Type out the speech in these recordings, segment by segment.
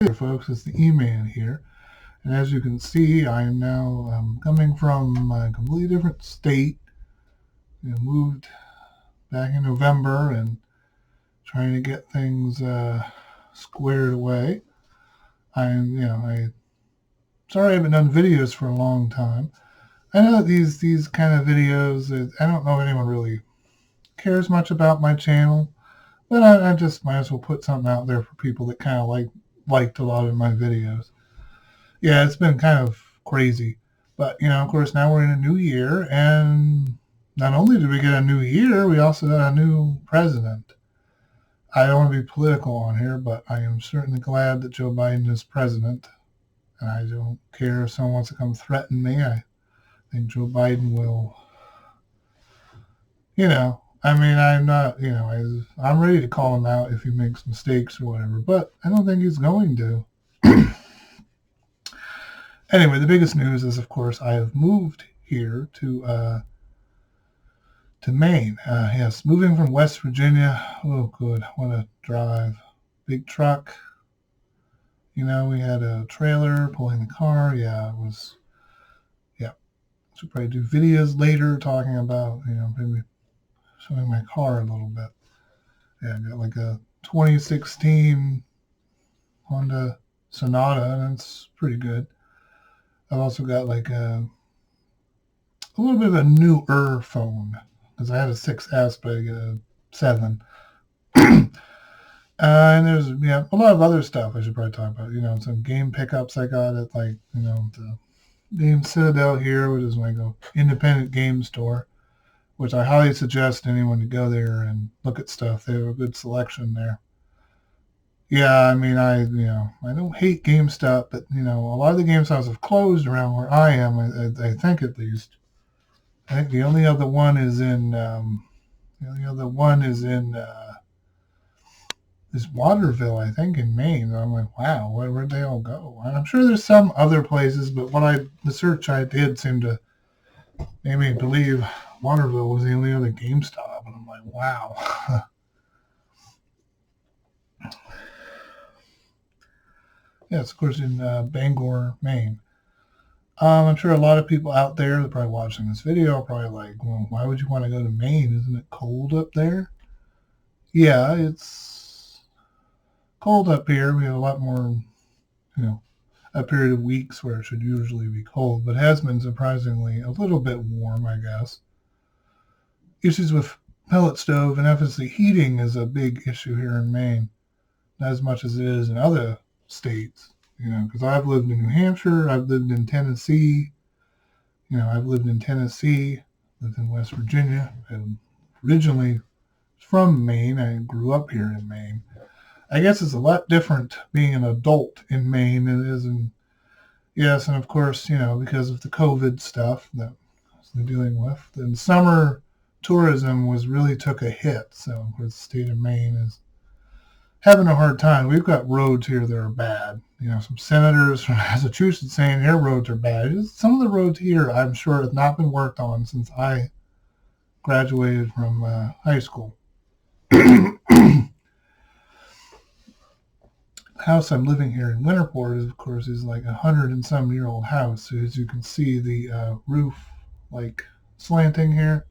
Hey folks, it's the E-Man here, and as you can see, I am now coming from a completely different state. Moved back in November and trying to get things squared away. I sorry I haven't done videos for a long time. I know that these kind of videos, I don't know if anyone really cares much about my channel, but I just might as well put something out there for people that kind of liked a lot of my videos. Yeah, it's been kind of crazy. But, of course, now we're in a new year, and not only did we get a new year, we also got a new president. I don't want to be political on here, but I am certainly glad that Joe Biden is president. And I don't care if someone wants to come threaten me. I think Joe Biden will, I'm not, I'm ready to call him out if he makes mistakes or whatever, but I don't think he's going to. Anyway, the biggest news is, of course, I have moved here to Maine. Yes, moving from West Virginia. Oh, good. What a drive. Big truck. We had a trailer pulling the car. Yeah, it was, yeah. Should probably do videos later talking about, maybe showing my car a little bit. Yeah, I got like a 2016 Honda Sonata, and it's pretty good. I've also got like a little bit of a newer phone because I had a 6S, but I got a 7. And there's a lot of other stuff I should probably talk about. Some game pickups I got at the Game Citadel here, which is like a independent game store, which I highly suggest anyone to go there and look at stuff. They have a good selection there. Yeah, I mean, I don't hate GameStop, but a lot of the GameStops have closed around where I am. I think at least. I think the only other one is in is Waterville, I think, in Maine. And I'm like, wow, where'd they all go? And I'm sure there's some other places, but the search I did seemed to make me believe Waterville was the only other GameStop, and I'm like, wow. Yes, of course, in Bangor, Maine. I'm sure a lot of people out there that are probably watching this video are probably like, well, why would you want to go to Maine? Isn't it cold up there? Yeah, it's cold up here. We have a lot more, a period of weeks where it should usually be cold, but it has been surprisingly a little bit warm, I guess. Issues with pellet stove and obviously heating is a big issue here in Maine, not as much as it is in other states, because I've lived in New Hampshire, I've lived in Tennessee, lived in West Virginia, and originally from Maine. I grew up here in Maine. I guess it's a lot different being an adult in Maine than it is in, yes, and of course, because of the COVID stuff that we're dealing with, then summer tourism really took a hit. So, of course, the state of Maine is having a hard time. We've got roads here that are bad. Some senators from Massachusetts saying their roads are bad. Some of the roads here, I'm sure, have not been worked on since I graduated from high school. House I'm living here in Winterport is, of course, is like 100-and-some-year-old house. So as you can see, the roof like slanting here.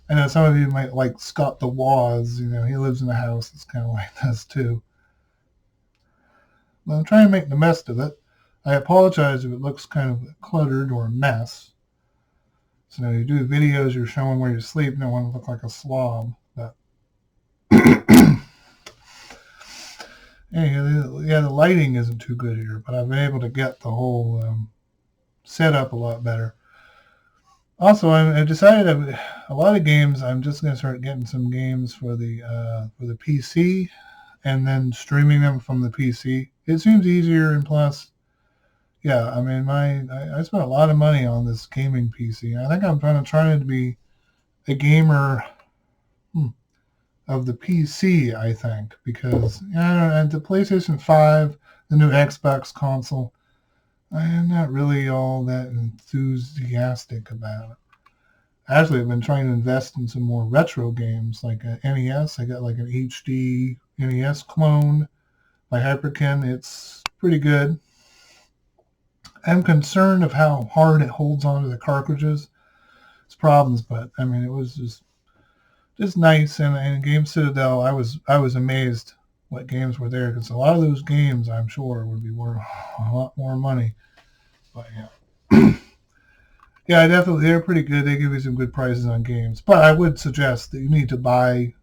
I know some of you might like Scott the Waz. He lives in a house that's kind of like this too. But I'm trying to make the best of it. I apologize if it looks kind of cluttered or a mess. So you do videos, you're showing where you sleep, and I want to look like a slob. But the lighting isn't too good here, but I've been able to get the whole setup a lot better. Also, I decided a lot of games. I'm just going to start getting some games for the PC, and then streaming them from the PC. It seems easier, and plus, yeah, I mean, I spent a lot of money on this gaming PC. I think I'm trying to be a gamer of the PC, I think, because the PlayStation 5, the new Xbox console, I am not really all that enthusiastic about it. Actually, I've been trying to invest in some more retro games, like NES. I got like an HD NES clone, by Hyperkin. It's pretty good. I'm concerned of how hard it holds onto the cartridges. It's problems, but I mean, it was just nice. And in Game Citadel, I was amazed what games were there, because a lot of those games, I'm sure, would be worth a lot more money. But yeah. Yeah, definitely, they're pretty good. They give you some good prices on games. But I would suggest that you need to buy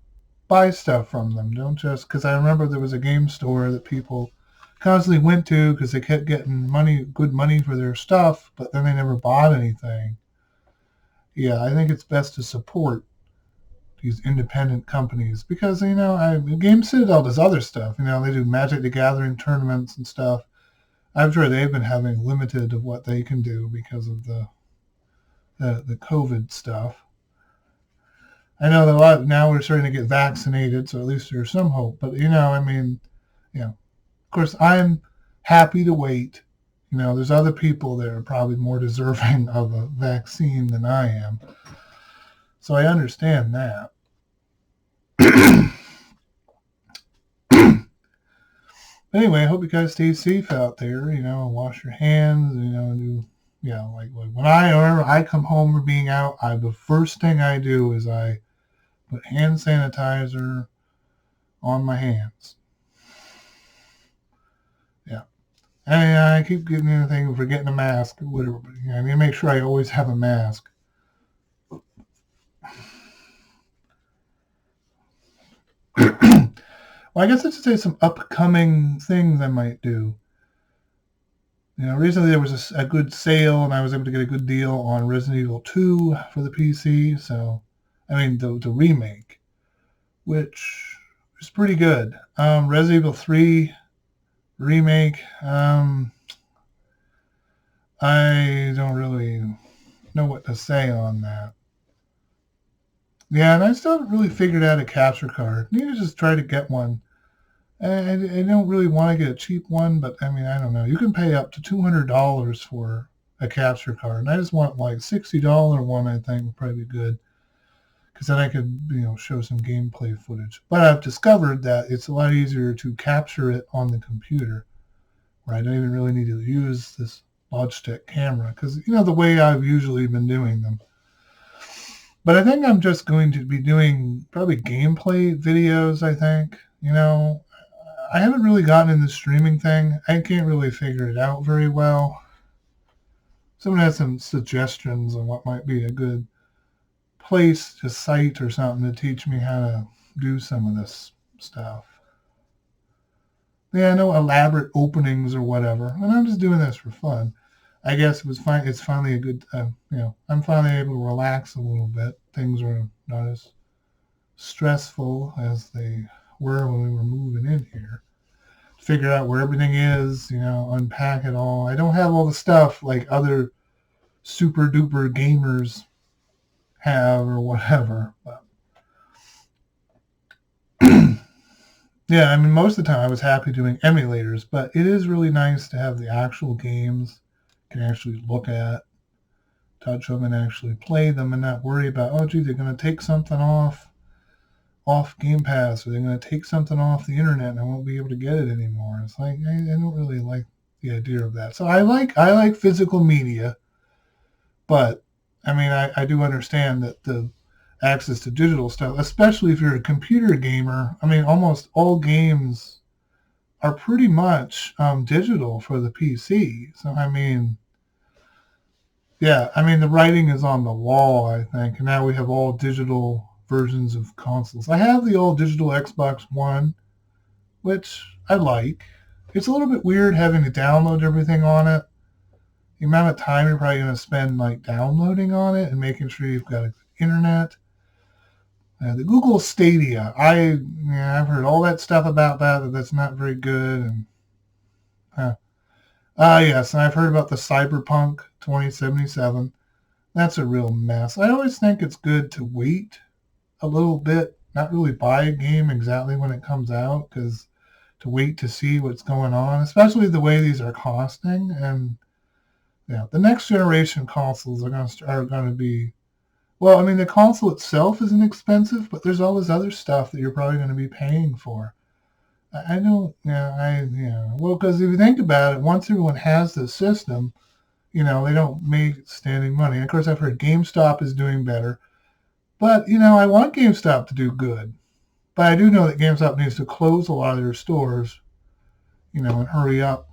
stuff from them. Don't just, because I remember there was a game store that people constantly went to because they kept getting good money for their stuff, but then they never bought anything. Yeah, I think it's best to support these independent companies, because Game Citadel does other stuff. They do Magic the Gathering tournaments and stuff. I'm sure they've been having limited of what they can do because of the COVID stuff. I know that a lot now we're starting to get vaccinated, so at least there's some hope. But of course, I'm happy to wait. There's other people that are probably more deserving of a vaccine than I am, so I understand that. Anyway, I hope you guys stay safe out there. Wash your hands. Like when I come home from being out, the first thing I do is I put hand sanitizer on my hands. Yeah. And I keep getting anything for getting a mask or whatever. But, I need to make sure I always have a mask. Well, I guess I should say some upcoming things I might do. Recently there was a good sale, and I was able to get a good deal on Resident Evil 2 for the PC. So, the remake, which is pretty good. Resident Evil 3 remake, I don't really know what to say on that. Yeah, and I still haven't really figured out a capture card. I need to just try to get one. I don't really want to get a cheap one, but I don't know. You can pay up to $200 for a capture card, and I just want like $60 one. I think would probably be good, because then I could show some gameplay footage. But I've discovered that it's a lot easier to capture it on the computer, where I don't even really need to use this Logitech camera, because the way I've usually been doing them. But I think I'm just going to be doing probably gameplay videos, I think. I haven't really gotten in the streaming thing. I can't really figure it out very well. Someone has some suggestions on what might be a good place to site or something to teach me how to do some of this stuff. Yeah, no elaborate openings or whatever. And I'm just doing this for fun. I guess it was fine. It's finally a good, I'm finally able to relax a little bit. Things are not as stressful as they were when we were moving in here. Figure out where everything is, unpack it all. I don't have all the stuff like other super duper gamers have or whatever. But yeah, most of the time I was happy doing emulators, but it is really nice to have the actual games you can actually look at, touch them, and actually play them, and not worry about, oh, gee, they're going to take something off Game Pass, or they're going to take something off the internet and I won't be able to get it anymore. It's like, I don't really like the idea of that. So I like physical media, but I do understand that the access to digital stuff, especially if you're a computer gamer, almost all games are pretty much digital for the PC. So yeah, the writing is on the wall, I think, and now we have all digital versions of consoles. I have the old digital Xbox One, which I like. It's a little bit weird having to download everything on it. The amount of time you're probably going to spend downloading on it and making sure you've got internet. The Google Stadia, I've heard all that stuff about that's not very good. And yes, and I've heard about the Cyberpunk 2077. That's a real mess. I always think it's good to wait a little bit, not really buy a game exactly when it comes out, because to wait to see what's going on, especially the way these are costing. And the next generation consoles are going to be, well, the console itself isn't expensive, but there's all this other stuff that you're probably going to be paying for. I don't, well, because if you think about it, once everyone has the system, they don't make standing money. And of course, I've heard GameStop is doing better, but, I want GameStop to do good. But I do know that GameStop needs to close a lot of their stores, and hurry up.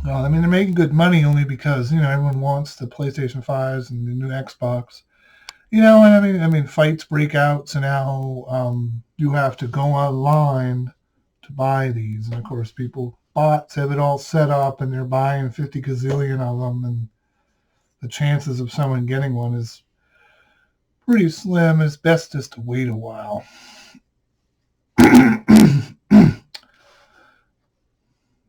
I mean, they're making good money only because, everyone wants the PlayStation 5s and the new Xbox. And I mean, fights break out, so now you have to go online to buy these. And of course, bots have it all set up, and they're buying 50 gazillion of them, and the chances of someone getting one is pretty slim. It's best just to wait a while.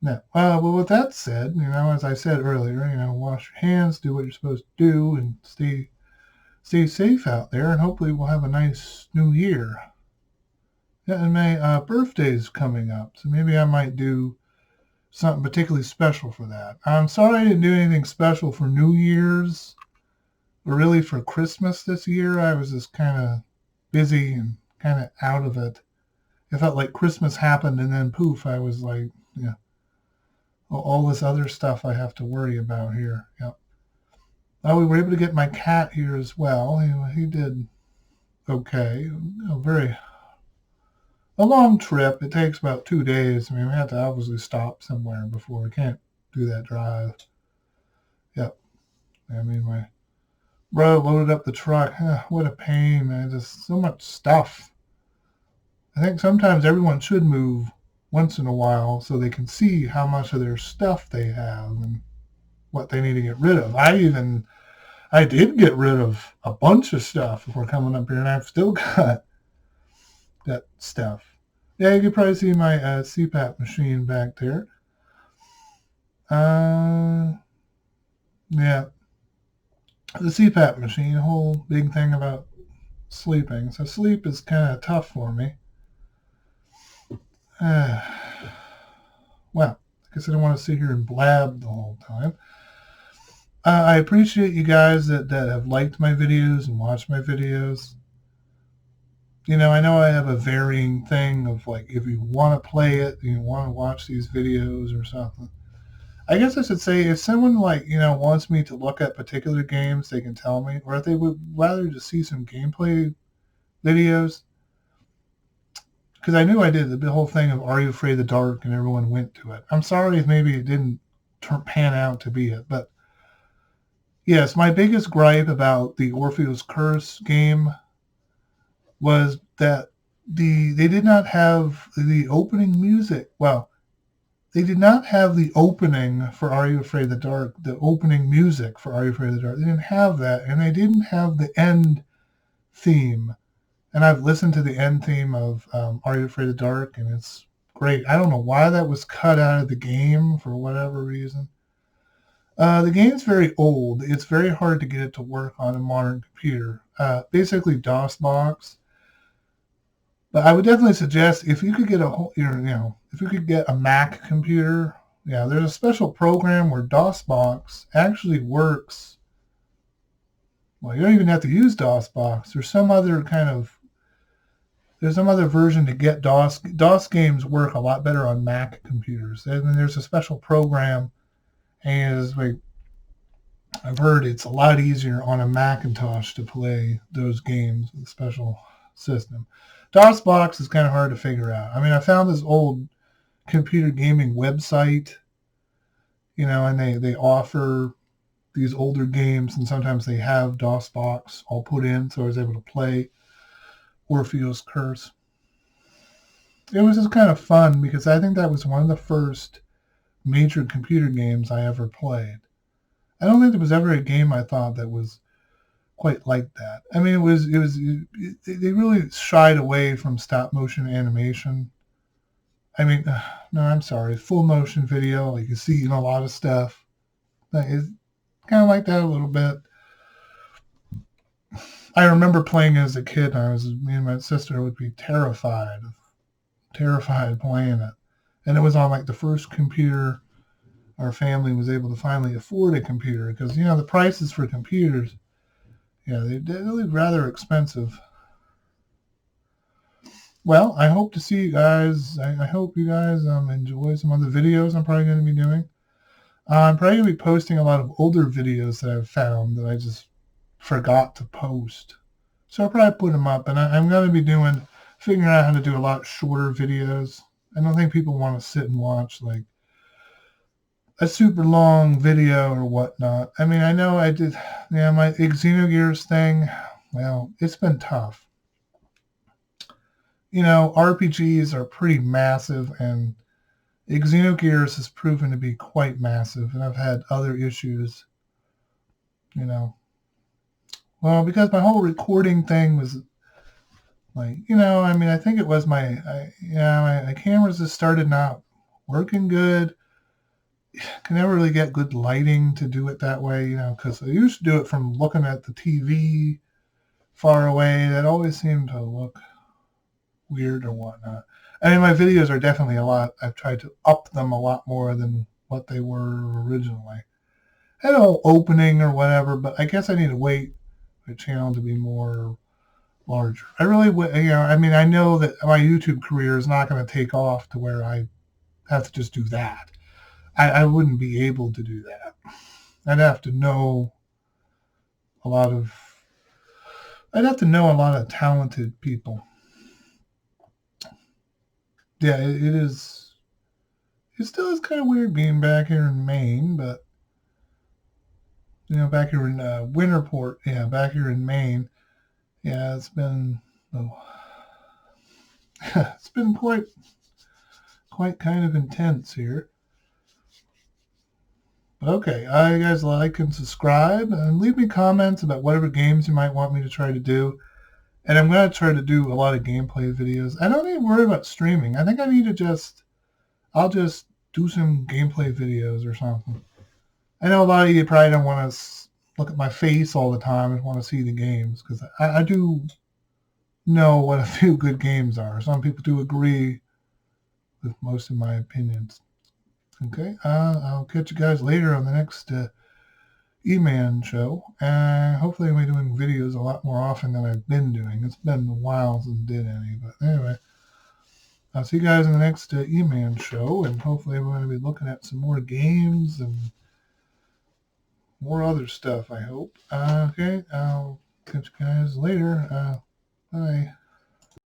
Now, well, with that said, as I said earlier, wash your hands, do what you're supposed to do, and stay safe out there, and hopefully we'll have a nice new year. Yeah, and my birthday's coming up, so maybe I might do something particularly special for that. I'm sorry I didn't do anything special for New Year's, or really for Christmas this year. I was just kind of busy and kind of out of it. It felt like Christmas happened, and then poof, I was like, all this other stuff I have to worry about here. Yep. We were able to get my cat here as well. He did okay. A long trip. It takes about 2 days. I mean, we have to obviously stop somewhere before we can't do that drive. Yep. I mean, my brother loaded up the truck. What a pain, man. Just so much stuff. I think sometimes everyone should move once in a while so they can see how much of their stuff they have and what they need to get rid of. I did get rid of a bunch of stuff before coming up here, and I've still got that stuff. Yeah, you can probably see my CPAP machine back there. Yeah, the CPAP machine, a whole big thing about sleeping. So sleep is kind of tough for me. Well, I guess I don't want to sit here and blab the whole time. I appreciate you guys that have liked my videos and watched my videos. I know I have a varying thing of like, if you want to play it, you want to watch these videos or something. I guess I should say, if someone wants me to look at particular games, they can tell me, or if they would rather just see some gameplay videos. Because I knew I did the whole thing of Are You Afraid of the Dark, and everyone went to it. I'm sorry if maybe it didn't pan out to be it, but yes, my biggest gripe about the Orpheus Curse game was that they did not have the opening music. Well, they did not have the opening for Are You Afraid of the Dark, the opening music for Are You Afraid of the Dark. They didn't have that, and they didn't have the end theme. And I've listened to the end theme of Are You Afraid of the Dark, and it's great. I don't know why that was cut out of the game for whatever reason. The game's very old. It's very hard to get it to work on a modern computer. Basically DOS-box. But I would definitely suggest if you could get if you could get a Mac computer, there's a special program where DOS-box actually works. Well, you don't even have to use DOS-box. There's some other version to get DOS. DOS games work a lot better on Mac computers. And then there's a special program, and I've heard it's a lot easier on a Macintosh to play those games with a special system. DOS-box is kind of hard to figure out. I mean, I found this old computer gaming website, and they offer these older games, and sometimes they have DOS-box all put in, so I was able to play Orpheus Curse. It was just kind of fun because I think that was one of the first major computer games I ever played. I don't think there was ever a game I thought that was quite like that. I mean, they really shied away from stop motion animation. I mean, no, I'm sorry, full motion video, like you see in a lot of stuff. It's kind of like that a little bit. I remember playing as a kid, and me and my sister would be terrified playing it. And it was on like the first computer our family was able to finally afford a computer, because, the prices for computers, they're really rather expensive. well, I hope to see you guys. I hope you guys enjoy some other videos I'm probably going to be doing. I'm probably going to be posting a lot of older videos that I've found that I just forgot to post. So I'll probably put them up, and I'm going to be figuring out how to do a lot shorter videos. I don't think people want to sit and watch like a super long video or whatnot. I mean, I know I did, yeah, my Xenogears thing. Well, it's been tough. RPGs are pretty massive, and Xenogears has proven to be quite massive, and I've had other issues, you know. Well, because my whole recording thing was like, I mean, I think it was my cameras just started not working good. Can never really get good lighting to do it that way, because I used to do it from looking at the TV far away. That always seemed to look weird or whatnot. I mean, my videos are definitely I've tried to up them a lot more than what they were originally. I don't know, opening or whatever, but I guess I need to wait for the channel to be more larger. I really, I mean, I know that my YouTube career is not going to take off to where I have to just do that. I wouldn't be able to do that. I'd have to know a lot of, I'd have to know a lot of talented people. Yeah, it is. It still is kind of weird being back here in Maine, but back here in Winterport, yeah, back here in Maine, yeah, it's been quite kind of intense here. Okay, you guys like and subscribe, and leave me comments about whatever games you might want me to try to do. And I'm going to try to do a lot of gameplay videos. I don't even worry about streaming. I think I need to I'll just do some gameplay videos or something. I know a lot of you probably don't want to look at my face all the time and want to see the games, because I do know what a few good games are. Some people do agree with most of my opinions. Okay, I'll catch you guys later on the next E-Man show. Hopefully I'll be doing videos a lot more often than I've been doing. It's been a while since I did any, but anyway. I'll see you guys in the next E-Man show, and hopefully we're going to be looking at some more games and more other stuff, I hope. Okay, I'll catch you guys later. Bye.